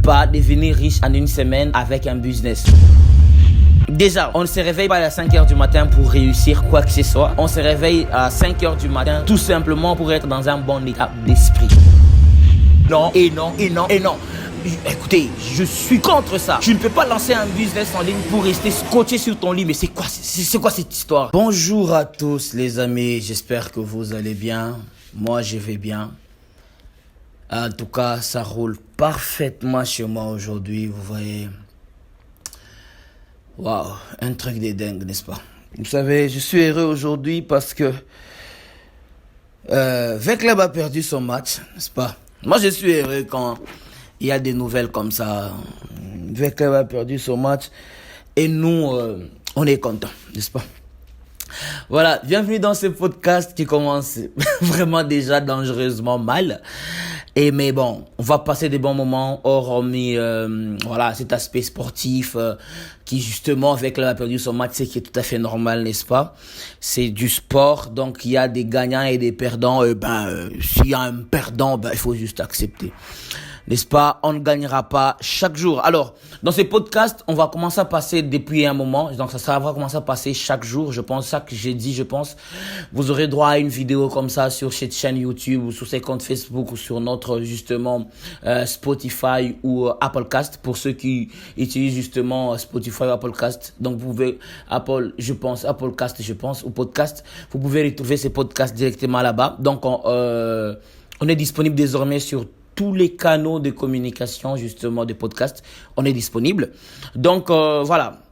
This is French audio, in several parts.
peut pas devenir riche en une semaine avec un business. Déjà, on ne se réveille pas à 5 h du matin pour réussir quoi que ce soit. On se réveille à 5 h du matin tout simplement pour être dans un bon état d'esprit. Non, et non, et non, et non. Écoutez, je suis contre ça. Tu ne peux pas lancer un business en ligne pour rester scotché sur ton lit. Mais c'est quoi cette histoire? Bonjour à tous les amis, j'espère que vous allez bien. Moi, je vais bien. En tout cas, ça roule parfaitement chez moi aujourd'hui, vous voyez. Waouh, un truc de dingue, n'est-ce pas? Vous savez, je suis heureux aujourd'hui parce que V-Club a perdu son match, n'est-ce pas? Moi, je suis heureux quand il y a des nouvelles comme ça. V-Club a perdu son match et nous, on est contents, n'est-ce pas? Voilà, bienvenue dans ce podcast qui commence vraiment déjà dangereusement mal. Mais bon, on va passer des bons moments, hormis voilà, cet aspect sportif qui justement, avec la perdu son match, c'est qui est tout à fait normal, n'est-ce pas? C'est du sport, donc il y a des gagnants et des perdants. S'il y a un perdant, il faut juste accepter. N'est-ce pas? On ne gagnera pas chaque jour. Alors, dans ces podcasts, on va commencer à passer depuis un moment. Donc, ça va commencer à passer chaque jour. Je pense, chaque jeudi, vous aurez droit à une vidéo comme ça sur cette chaîne YouTube ou sur ses comptes Facebook ou sur notre, justement, Spotify ou Applecast pour ceux qui utilisent, justement, Spotify ou Applecast. Donc, vous pouvez, Applecast, ou podcast. Vous pouvez retrouver ces podcasts directement là-bas. Donc, on est disponible désormais sur tous les canaux de communication, justement, de podcast, on est disponible. Donc, voilà.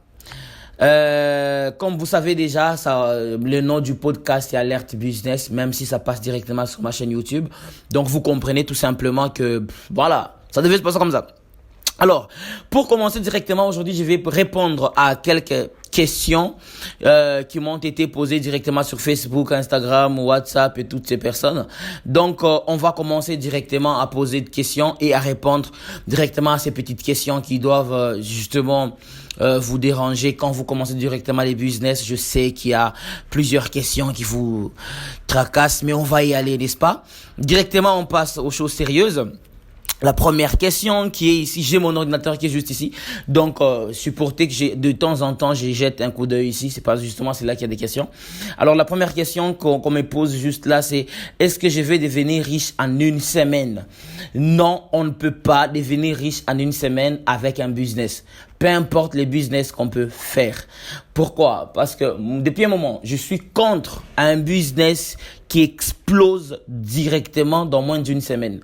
Comme vous savez déjà, le nom du podcast est Alerte Business, même si ça passe directement sur ma chaîne YouTube. Donc, vous comprenez tout simplement que, voilà, ça devait se passer comme ça. Alors, pour commencer directement, aujourd'hui, je vais répondre à quelques questions qui m'ont été posées directement sur Facebook, Instagram, WhatsApp et toutes ces personnes. Donc, on va commencer directement à poser des questions et à répondre directement à ces petites questions qui doivent justement vous déranger quand vous commencez directement les business. Je sais qu'il y a plusieurs questions qui vous tracassent, mais on va y aller, n'est-ce pas? Directement, on passe aux choses sérieuses. La première question qui est ici, j'ai mon ordinateur qui est juste ici, donc supportez que de temps en temps, je jette un coup d'œil ici, c'est là qu'il y a des questions. Alors la première question qu'on me pose juste là, c'est est-ce que je vais devenir riche en une semaine? Non, on ne peut pas devenir riche en une semaine avec un business. Peu importe les business qu'on peut faire. Pourquoi? Parce que depuis un moment, je suis contre un business qui explose directement dans moins d'une semaine.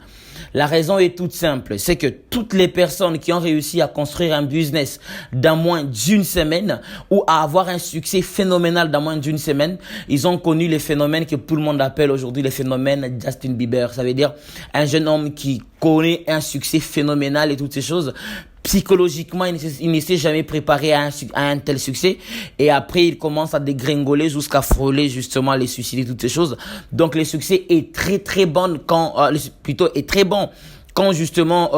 La raison est toute simple, c'est que toutes les personnes qui ont réussi à construire un business dans moins d'une semaine ou à avoir un succès phénoménal dans moins d'une semaine, ils ont connu les phénomènes que tout le monde appelle aujourd'hui les phénomènes Justin Bieber. Ça veut dire un jeune homme qui connaît un succès phénoménal et toutes ces choses. Psychologiquement, il ne s'est jamais préparé à un tel succès. Et après, il commence à dégringoler jusqu'à frôler justement les suicides et toutes ces choses. Donc, le succès est très bon quand justement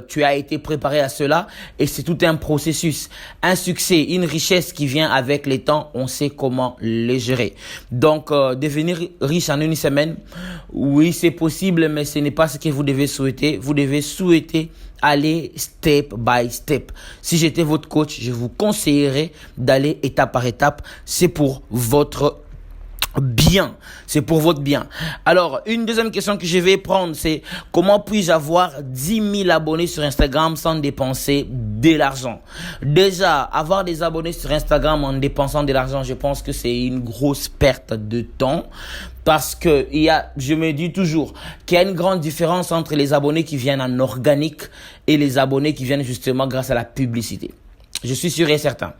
tu as été préparé à cela, et c'est tout un processus. Un succès, une richesse qui vient avec les temps, on sait comment les gérer. Donc, devenir riche en une semaine, oui, c'est possible, mais ce n'est pas ce que vous devez souhaiter. Vous devez souhaiter aller step by step. Si j'étais votre coach, je vous conseillerais d'aller étape par étape. C'est pour votre bien. C'est pour votre bien. Alors, une deuxième question que je vais prendre, c'est comment puis-je avoir 10 000 abonnés sur Instagram sans dépenser de l'argent? Déjà, avoir des abonnés sur Instagram en dépensant de l'argent, je pense que c'est une grosse perte de temps. Parce que je me dis toujours qu'il y a une grande différence entre les abonnés qui viennent en organique et les abonnés qui viennent justement grâce à la publicité. Je suis sûr et certain.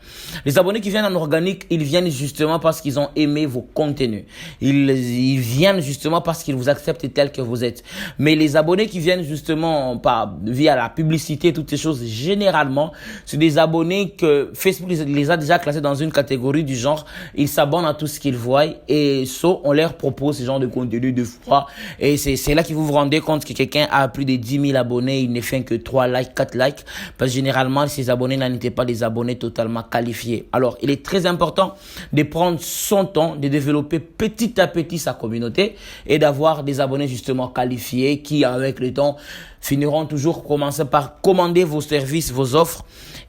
Les abonnés qui viennent en organique, ils viennent justement parce qu'ils ont aimé vos contenus. Ils viennent justement parce qu'ils vous acceptent tel que vous êtes. Mais les abonnés qui viennent justement via la publicité, toutes ces choses, généralement, c'est des abonnés que Facebook les a déjà classés dans une catégorie du genre, ils s'abonnent à tout ce qu'ils voient et on leur propose ce genre de contenu de fois. Et c'est là que vous vous rendez compte que quelqu'un a plus de 10 000 abonnés, il ne fait que 3 likes, 4 likes. Parce que généralement, ces abonnés n'étaient pas des abonnés totalement qualifiés. Alors, il est très important de prendre son temps, de développer petit à petit sa communauté et d'avoir des abonnés justement qualifiés qui, avec le temps, finiront toujours commencer par commander vos services, vos offres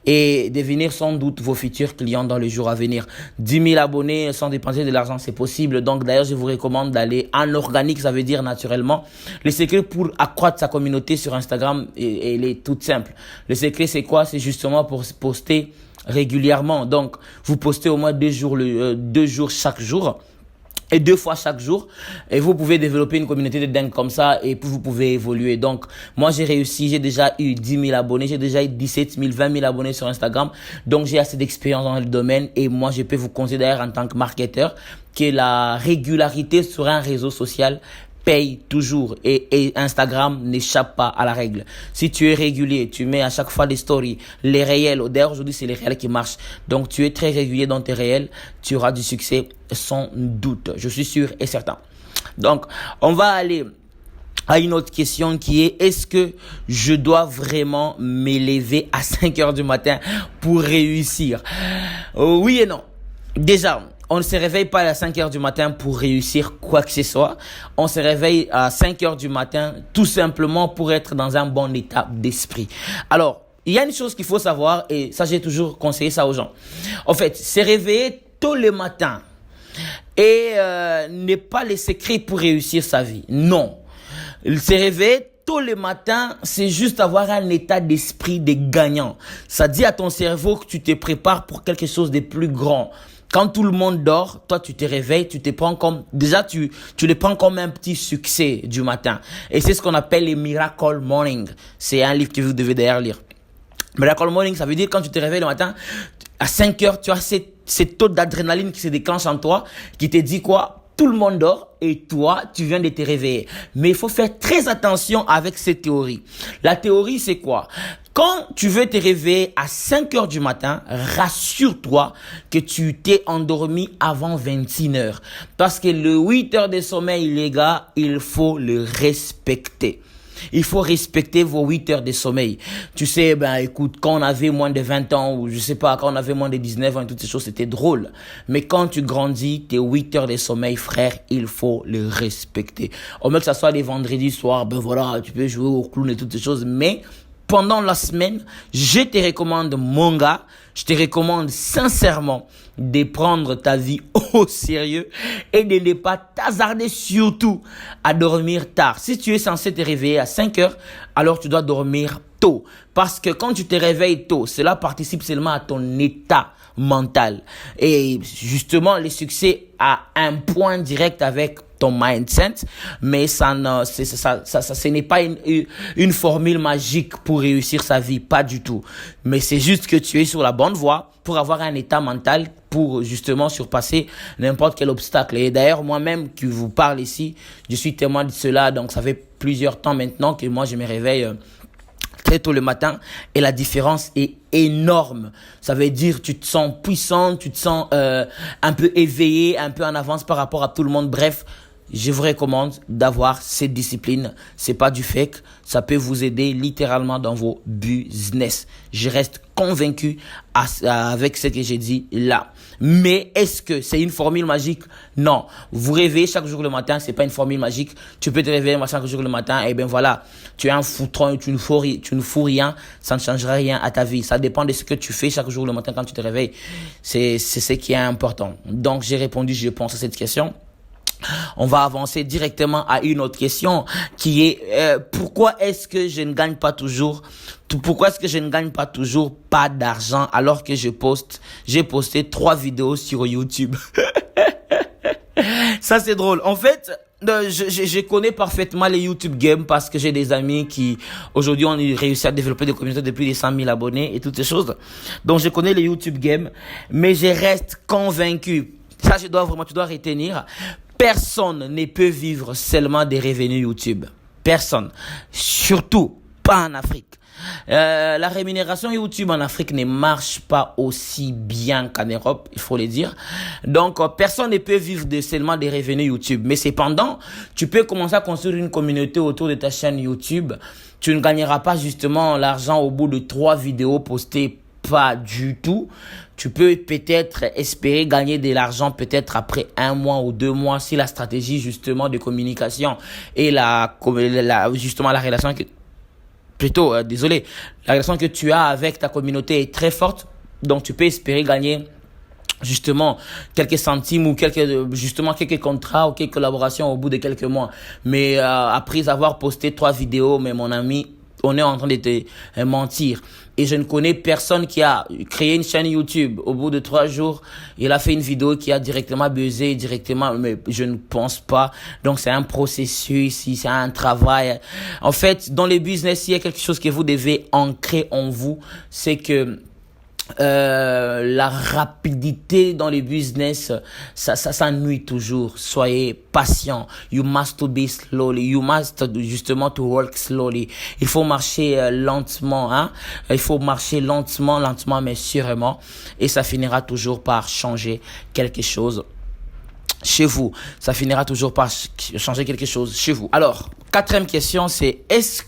et devenir sans doute vos futurs clients dans les jours à venir. 10 000 abonnés sans dépenser de l'argent, c'est possible. Donc d'ailleurs, je vous recommande d'aller en organique, ça veut dire naturellement. Le secret pour accroître sa communauté sur Instagram, il est tout simple. Le secret, c'est quoi? C'est justement pour poster régulièrement. Donc, vous postez au moins 2 jours chaque jour. Et 2 fois chaque jour, et vous pouvez développer une communauté de dingue comme ça, et puis vous pouvez évoluer. Donc, moi, j'ai réussi, j'ai déjà eu 10 000 abonnés, j'ai déjà eu 17 000, 20 000 abonnés sur Instagram. Donc, j'ai assez d'expérience dans le domaine, et moi, je peux vous considérer en tant que marketeur que la régularité sur un réseau social paye toujours, et Instagram n'échappe pas à la règle. Si tu es régulier, tu mets à chaque fois des stories, les réels, d'ailleurs aujourd'hui c'est les réels qui marchent, donc tu es très régulier dans tes réels, tu auras du succès sans doute, je suis sûr et certain. Donc on va aller à une autre question qui est: est-ce que je dois vraiment m'élever à 5 heures du matin pour réussir? Oui et non. Déjà, on ne se réveille pas à 5 heures du matin pour réussir quoi que ce soit. On se réveille à 5 heures du matin tout simplement pour être dans un bon état d'esprit. Alors, il y a une chose qu'il faut savoir, et ça j'ai toujours conseillé ça aux gens. En fait, se réveiller tôt le matin et n'est pas le secret pour réussir sa vie. Non. Se réveiller tôt le matin, c'est juste avoir un état d'esprit de gagnant. Ça dit à ton cerveau que tu te prépares pour quelque chose de plus grand. Quand tout le monde dort, toi tu te réveilles, tu te prends comme, déjà tu le prends comme un petit succès du matin. Et c'est ce qu'on appelle les Miracle Morning. C'est un livre que vous devez d'ailleurs lire. Miracle Morning, ça veut dire quand tu te réveilles le matin, à 5 heures, tu as cette taux d'adrénaline qui se déclenche en toi, qui te dit quoi? Tout le monde dort et toi, tu viens de te réveiller. Mais il faut faire très attention avec cette théorie. La théorie, c'est quoi? Quand tu veux te réveiller à 5 heures du matin, rassure-toi que tu t'es endormi avant 21 heures. Parce que le 8 heures de sommeil, les gars, il faut le respecter. Il faut respecter vos 8 heures de sommeil. Tu sais, écoute, quand on avait moins de 20 ans, ou je sais pas, quand on avait moins de 19 ans, toutes ces choses, c'était drôle. Mais quand tu grandis, tes 8 heures de sommeil, frère, il faut le respecter. Au moins que ça soit les vendredis soirs, voilà, tu peux jouer au clown et toutes ces choses, mais pendant la semaine, je te recommande, mon gars, je te recommande sincèrement de prendre ta vie au sérieux et de ne pas t'hasarder surtout à dormir tard. Si tu es censé te réveiller à 5 heures, alors tu dois dormir tôt. Parce que quand tu te réveilles tôt, cela participe seulement à ton état mental. Et justement, le succès a un point direct avec ton mindset, mais ce n'est pas une formule magique pour réussir sa vie, pas du tout. Mais c'est juste que tu es sur la bonne voie pour avoir un état mental pour justement surpasser n'importe quel obstacle. Et d'ailleurs, moi-même qui vous parle ici, je suis témoin de cela, donc ça fait plusieurs temps maintenant que moi je me réveille très tôt le matin et la différence est énorme. Ça veut dire tu te sens puissant, tu te sens un peu éveillé, un peu en avance par rapport à tout le monde. Bref, je vous recommande d'avoir cette discipline. C'est pas du fake. Ça peut vous aider littéralement dans vos business. Je reste convaincu avec ce que j'ai dit là. Mais est-ce que c'est une formule magique? Non. Vous réveillez chaque jour le matin, c'est pas une formule magique. Tu peux te réveiller chaque jour le matin et voilà, tu es un foutron, tu ne fous rien, ça ne changera rien à ta vie. Ça dépend de ce que tu fais chaque jour le matin quand tu te réveilles. C'est ce qui est important. Donc j'ai répondu, je pense, à cette question. On va avancer directement à une autre question qui est pourquoi est-ce que je ne gagne pas toujours pas d'argent alors que j'ai posté 3 vidéos sur YouTube. Ça c'est drôle. En fait, je connais parfaitement les YouTube Games parce que j'ai des amis qui aujourd'hui ont réussi à développer des communautés de plus de 100 000 abonnés et toutes ces choses. Donc je connais les YouTube Games, mais je reste convaincu. Ça tu dois retenir. Personne ne peut vivre seulement des revenus YouTube. Personne. Surtout pas en Afrique. La rémunération YouTube en Afrique ne marche pas aussi bien qu'en Europe, il faut le dire. Donc, personne ne peut vivre seulement des revenus YouTube. Mais cependant, tu peux commencer à construire une communauté autour de ta chaîne YouTube. Tu ne gagneras pas justement l'argent au bout de 3 vidéos postées. Pas du tout. Tu peux peut-être espérer gagner de l'argent peut-être après 1 mois ou 2 mois si la stratégie justement de communication et justement la relation désolé, la relation que tu as avec ta communauté est très forte, donc tu peux espérer gagner justement quelques centimes ou quelques contrats ou quelques collaborations au bout de quelques mois. Mais après avoir posté 3 vidéos, mais mon ami, on est en train de te mentir. Et je ne connais personne qui a créé une chaîne YouTube. Au bout de 3 jours, il a fait une vidéo qui a directement buzzé, mais je ne pense pas. Donc c'est un processus, c'est un travail. En fait, dans les business, il y a quelque chose que vous devez ancrer en vous, c'est que la rapidité dans les business, ça nuit toujours. Soyez patient. You must to be slowly. You must justement to work slowly. Il faut marcher lentement, hein. Il faut marcher lentement, mais sûrement. Et ça finira toujours par changer quelque chose chez vous. Ça finira toujours par changer quelque chose chez vous. Alors, 4e question, c'est est-ce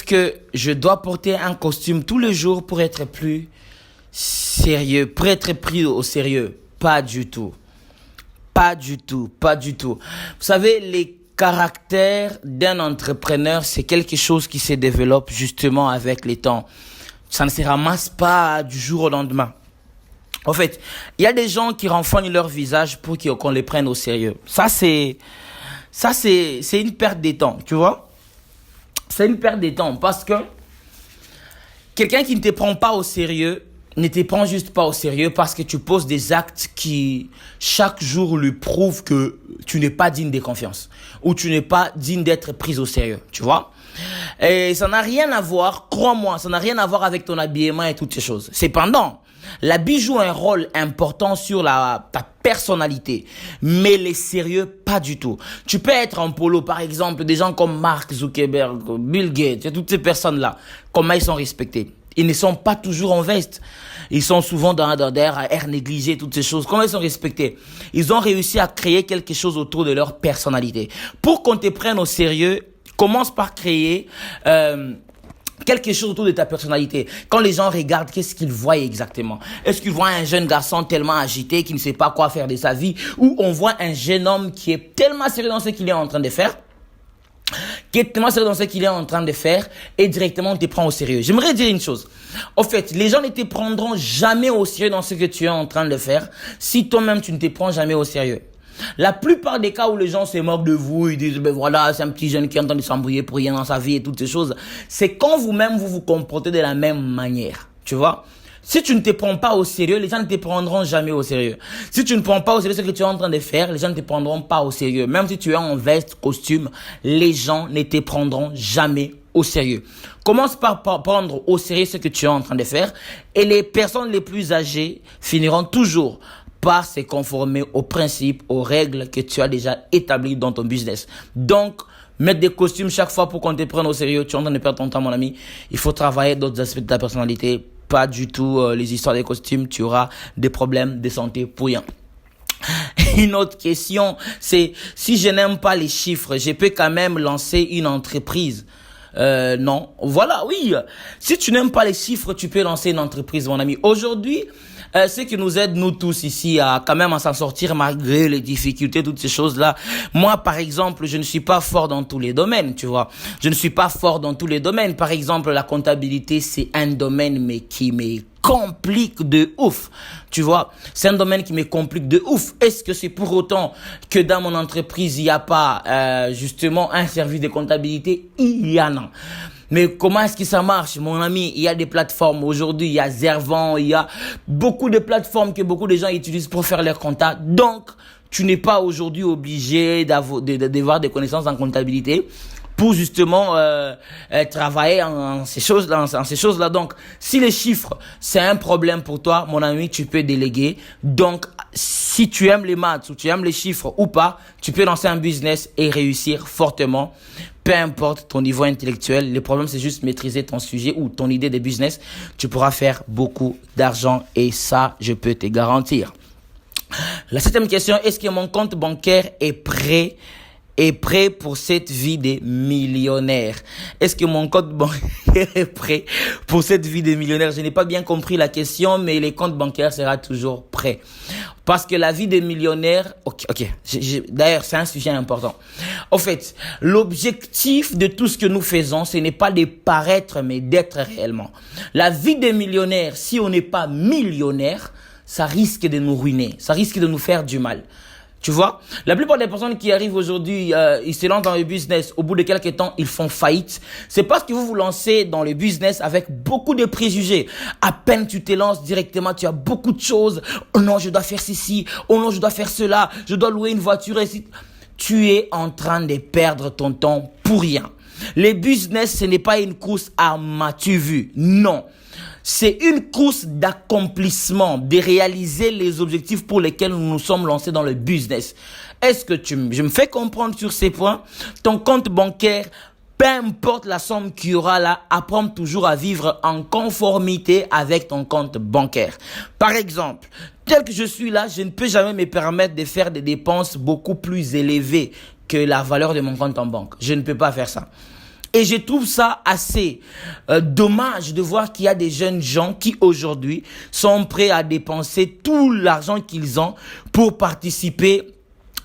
que je dois porter un costume tous les jours pour être plus sérieux, pour être pris au sérieux? Pas du tout. Vous savez, les caractères d'un entrepreneur, c'est quelque chose qui se développe justement avec les temps. Ça ne se ramasse pas du jour au lendemain. En fait, il y a des gens qui renfrognent leur visage pour qu'on les prenne au sérieux. Ça, c'est une perte de temps, tu vois? C'est une perte de temps parce que quelqu'un qui ne te prend pas au sérieux ne te prend juste pas au sérieux parce que tu poses des actes qui chaque jour lui prouvent que tu n'es pas digne de confiance ou tu n'es pas digne d'être pris au sérieux, tu vois. Et ça n'a rien à voir, crois-moi, ça n'a rien à voir avec ton habillement et toutes ces choses. Cependant, l'habit joue un rôle important sur ta personnalité, mais les sérieux, pas du tout. Tu peux être en polo, par exemple, des gens comme Mark Zuckerberg, Bill Gates, et toutes ces personnes-là, comment ils sont respectés? Ils ne sont pas toujours en veste. Ils sont souvent dans air négligé, toutes ces choses. Comment ils sont respectés? Ils ont réussi à créer quelque chose autour de leur personnalité. Pour qu'on te prenne au sérieux, commence par créer quelque chose autour de ta personnalité. Quand les gens regardent, qu'est-ce qu'ils voient exactement? Est-ce qu'ils voient un jeune garçon tellement agité qui ne sait pas quoi faire de sa vie, ou on voit un jeune homme qui est tellement sérieux dans ce qu'il est en train de faire, et directement on te prend au sérieux. J'aimerais dire une chose. En fait, les gens ne te prendront jamais au sérieux dans ce que tu es en train de faire si toi-même tu ne te prends jamais au sérieux. La plupart des cas où les gens se moquent de vous, ils disent, ben voilà, c'est un petit jeune qui est en train de s'embrouiller pour rien dans sa vie et toutes ces choses. C'est quand vous-même vous comportez de la même manière. Tu vois? Si tu ne te prends pas au sérieux, les gens ne te prendront jamais au sérieux. Si tu ne prends pas au sérieux ce que tu es en train de faire, les gens ne te prendront pas au sérieux. Même si tu es en veste, costume, les gens ne te prendront jamais au sérieux. Commence par prendre au sérieux ce que tu es en train de faire, et les personnes les plus âgées finiront toujours par se conformer aux principes, aux règles que tu as déjà établies dans ton business. Donc, mettre des costumes chaque fois pour qu'on te prenne au sérieux, tu es en train de perdre ton temps, mon ami. Il faut travailler d'autres aspects de ta personnalité. Pas du tout les histoires des costumes, tu auras des problèmes de santé pour rien. Une autre question, c'est si je n'aime pas les chiffres, je peux quand même lancer une entreprise. Non, voilà, oui. Si tu n'aimes pas les chiffres, tu peux lancer une entreprise, mon ami. Aujourd'hui, ce qui nous aide, nous tous ici, à quand même à s'en sortir malgré les difficultés, toutes ces choses-là. Moi, par exemple, je ne suis pas fort dans tous les domaines, tu vois. Je ne suis pas fort dans tous les domaines. Par exemple, la comptabilité, c'est un domaine, mais qui me complique de ouf, tu vois. C'est un domaine qui me complique de ouf. Est-ce que c'est pour autant que dans mon entreprise, il n'y a pas justement un service de comptabilité? Il y en a. Mais comment est-ce que ça marche, mon ami? Il y a des plateformes. Aujourd'hui, il y a Zervan, il y a beaucoup de plateformes que beaucoup de gens utilisent pour faire leurs comptes. Donc, tu n'es pas aujourd'hui obligé d'avoir des connaissances en comptabilité pour justement travailler en ces choses-là. Donc, si les chiffres, c'est un problème pour toi, mon ami, tu peux déléguer. Donc, si tu aimes les maths ou tu aimes les chiffres ou pas, tu peux lancer un business et réussir fortement. Peu importe ton niveau intellectuel, le problème c'est juste maîtriser ton sujet ou ton idée de business. Tu pourras faire beaucoup d'argent et ça, je peux te garantir. La 7e question, est-ce que mon compte bancaire est prêt est prêt pour cette vie de millionnaire? Est-ce que mon compte bancaire est prêt pour cette vie de millionnaire? Je n'ai pas bien compris la question, mais les comptes bancaires sera toujours prêt. Parce que la vie des millionnaires, d'ailleurs, c'est un sujet important. En fait, l'objectif de tout ce que nous faisons, ce n'est pas de paraître, mais d'être réellement. La vie des millionnaires, si on n'est pas millionnaire, ça risque de nous ruiner, ça risque de nous faire du mal. Tu vois, la plupart des personnes qui arrivent aujourd'hui, ils se lancent dans le business. Au bout de quelques temps, ils font faillite. C'est parce que vous vous lancez dans le business avec beaucoup de préjugés. À peine tu te lances directement, tu as beaucoup de choses. Oh non, je dois faire ceci. Oh non, je dois faire cela. Je dois louer une voiture. Tu es en train de perdre ton temps pour rien. Les business, ce n'est pas une course à m'as-tu vu. Non. C'est une course d'accomplissement, de réaliser les objectifs pour lesquels nous nous sommes lancés dans le business. Est-ce que je me fais comprendre sur ces points? Ton compte bancaire, peu importe la somme qu'il y aura là, apprends toujours à vivre en conformité avec ton compte bancaire. Par exemple, tel que je suis là, je ne peux jamais me permettre de faire des dépenses beaucoup plus élevées que la valeur de mon compte en banque. Je ne peux pas faire ça. Et je trouve ça assez dommage de voir qu'il y a des jeunes gens qui aujourd'hui sont prêts à dépenser tout l'argent qu'ils ont pour participer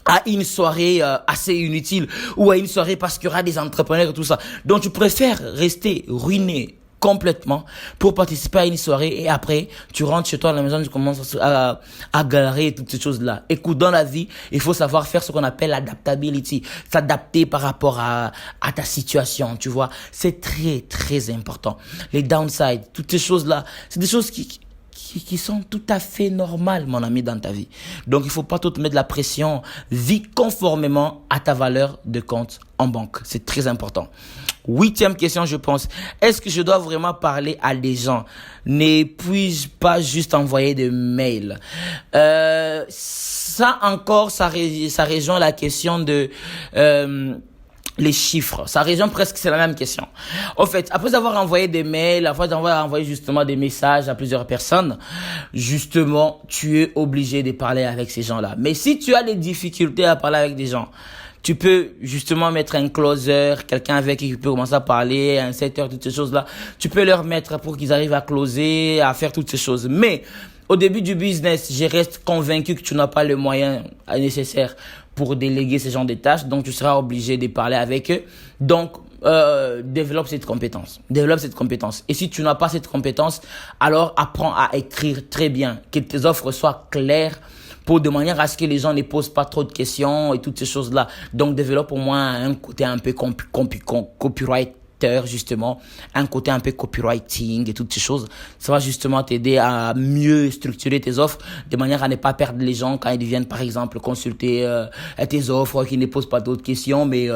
à une soirée assez inutile ou à une soirée parce qu'il y aura des entrepreneurs et tout ça. Donc je préfère rester ruiné complètement pour participer à une soirée et après tu rentres chez toi à la maison, tu commences à galérer et toutes ces choses-là. Écoute, dans la vie, il faut savoir faire ce qu'on appelle l'adaptability, s'adapter par rapport à ta situation, tu vois. C'est très très important. Les downsides, toutes ces choses-là, c'est des choses qui sont tout à fait normales, mon ami, dans ta vie. Donc, il faut pas te mettre de la pression. Vis conformément à ta valeur de compte en banque. C'est très important. 8e question, je pense. Est-ce que je dois vraiment parler à des gens? Ne puis-je pas juste envoyer des mails? Ça encore, ça rejoint la question de... les chiffres, ça rejoint presque, c'est la même question. En fait, après avoir envoyé des mails, après avoir envoyé justement des messages à plusieurs personnes, justement, tu es obligé de parler avec ces gens-là. Mais si tu as des difficultés à parler avec des gens, tu peux justement mettre un closer, quelqu'un avec qui tu peux commencer à parler, un setter, toutes ces choses-là. Tu peux leur mettre pour qu'ils arrivent à closer, à faire toutes ces choses. Mais au début du business, je reste convaincu que tu n'as pas les moyens nécessaires pour déléguer ce genre de tâches. Donc, tu seras obligé de parler avec eux. Donc, développe cette compétence. Développe cette compétence. Et si tu n'as pas cette compétence, alors apprends à écrire très bien. Que tes offres soient claires de manière à ce que les gens ne posent pas trop de questions et toutes ces choses-là. Donc, développe au moins un côté un peu copyright, justement, un côté un peu copywriting et toutes ces choses. Ça va justement t'aider à mieux structurer tes offres de manière à ne pas perdre les gens quand ils viennent, par exemple, consulter tes offres, qui ne posent pas d'autres questions, mais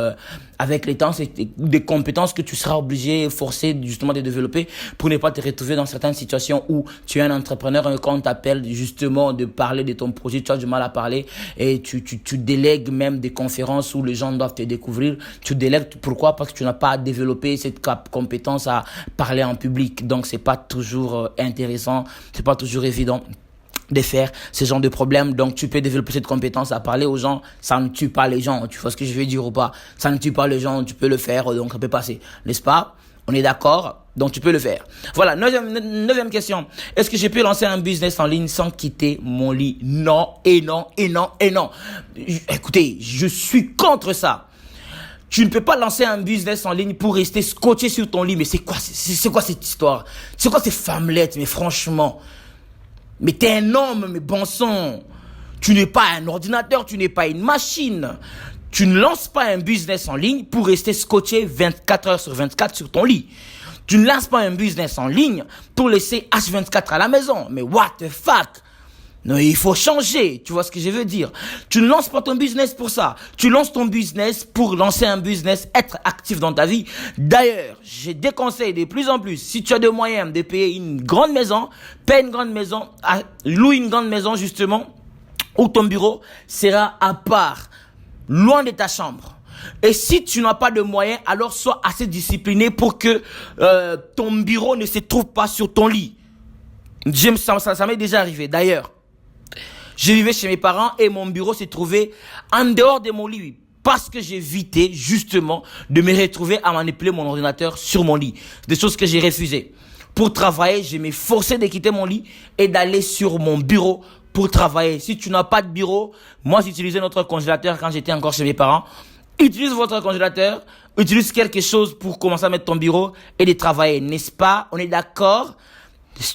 avec le temps, c'est des compétences que tu seras obligé, forcé justement de développer pour ne pas te retrouver dans certaines situations où tu es un entrepreneur et quand on t'appelle justement de parler de ton projet, tu as du mal à parler et tu délègues même des conférences où les gens doivent te découvrir. Tu délègues, pourquoi? Parce que tu n'as pas développé cette compétence à parler en public. Donc, c'est pas toujours intéressant, c'est pas toujours évident de faire ce genre de problème. Donc, tu peux développer cette compétence à parler aux gens. Ça ne tue pas les gens. Tu vois ce que je veux dire ou pas? Ça ne tue pas les gens. Tu peux le faire. Donc, ça peut passer. N'est-ce pas? On est d'accord? Donc, tu peux le faire. Voilà. Neuvième question. Est-ce que je peux lancer un business en ligne sans quitter mon lit? Non, et non, et non, et non. Écoutez, je suis contre ça. Tu ne peux pas lancer un business en ligne pour rester scotché sur ton lit. Mais c'est quoi cette histoire? C'est quoi ces femmelettes? Mais franchement... Mais t'es un homme, mais bon sang. Tu n'es pas un ordinateur, tu n'es pas une machine. Tu ne lances pas un business en ligne pour rester scotché 24 heures sur 24 sur ton lit. Tu ne lances pas un business en ligne pour laisser H24 à la maison. Mais what the fuck? Non, il faut changer, tu vois ce que je veux dire. Tu ne lances pas ton business pour ça. Tu lances ton business pour lancer un business, être actif dans ta vie. D'ailleurs, je déconseille de plus en plus, si tu as des moyens de payer une grande maison, paie une grande maison, loue une grande maison justement, où ton bureau sera à part, loin de ta chambre. Et si tu n'as pas de moyens, alors sois assez discipliné pour que ton bureau ne se trouve pas sur ton lit. Ça m'est déjà arrivé d'ailleurs. Je vivais chez mes parents et mon bureau s'est trouvé en dehors de mon lit. parce que j'ai évité justement de me retrouver à manipuler mon ordinateur sur mon lit. Des choses que j'ai refusées. Pour travailler, je m'ai forcé de quitter mon lit et d'aller sur mon bureau pour travailler. Si tu n'as pas de bureau, moi j'utilisais notre congélateur quand j'étais encore chez mes parents. Utilise votre congélateur, utilise quelque chose pour commencer à mettre ton bureau et de travailler, n'est-ce pas? On est d'accord?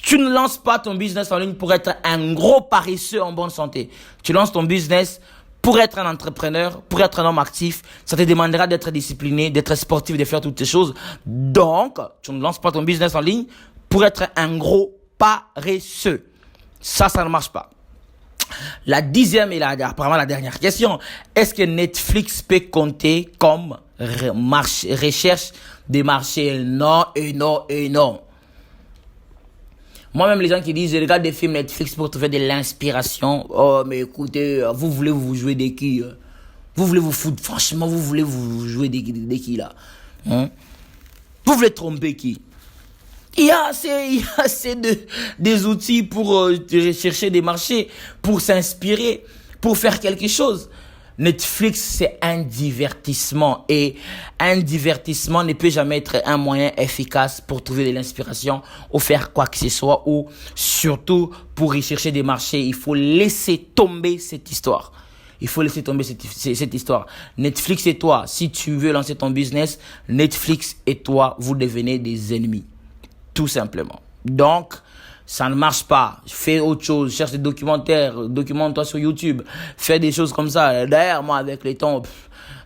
Tu ne lances pas ton business en ligne pour être un gros paresseux en bonne santé. Tu lances ton business pour être un entrepreneur, pour être un homme actif. Ça te demandera d'être discipliné, d'être sportif, de faire toutes ces choses. Donc, tu ne lances pas ton business en ligne pour être un gros paresseux. Ça ne marche pas. La 10e et apparemment la dernière question. Est-ce que Netflix peut compter comme recherche des marchés? Non et non et non. Moi-même, les gens qui disent, je regarde des films Netflix pour trouver de l'inspiration. Oh, mais écoutez, vous voulez vous jouer des qui? Vous voulez vous foutre? Franchement, vous voulez vous jouer des qui là? Vous voulez tromper qui? Il y a assez des outils pour rechercher des marchés, pour s'inspirer, pour faire quelque chose. Netflix, c'est un divertissement et un divertissement ne peut jamais être un moyen efficace pour trouver de l'inspiration ou faire quoi que ce soit ou surtout pour rechercher des marchés. Il faut laisser tomber cette histoire. Il faut laisser tomber cette histoire. Netflix et toi, si tu veux lancer ton business, Netflix et toi, vous devenez des ennemis. Tout simplement. Donc, ça ne marche pas. Fais autre chose. Cherche des documentaires. Documente-toi sur YouTube. Fais des choses comme ça. D'ailleurs, moi, avec les temps,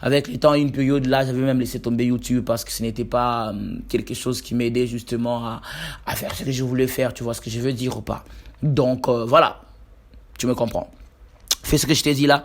une période là, j'avais même laissé tomber YouTube parce que ce n'était pas quelque chose qui m'aidait justement à faire ce que je voulais faire. Tu vois ce que je veux dire ou pas? Donc, voilà. Tu me comprends. Fais ce que je t'ai dit là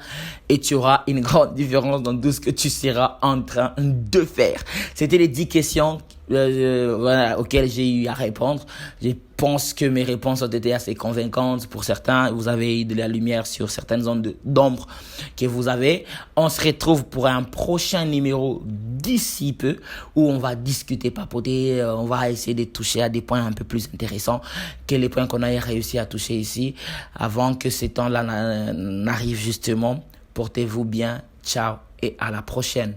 et tu auras une grande différence dans tout ce que tu seras en train de faire. C'était les 10 questions auxquelles j'ai eu à répondre. Je pense que mes réponses ont été assez convaincantes pour certains. Vous avez eu de la lumière sur certaines zones d'ombre que vous avez. On se retrouve pour un prochain numéro d'ici peu où on va discuter, papoter. On va essayer de toucher à des points un peu plus intéressants que les points qu'on a réussi à toucher ici avant que ces temps-là n'arrivent justement. Portez-vous bien. Ciao et à la prochaine.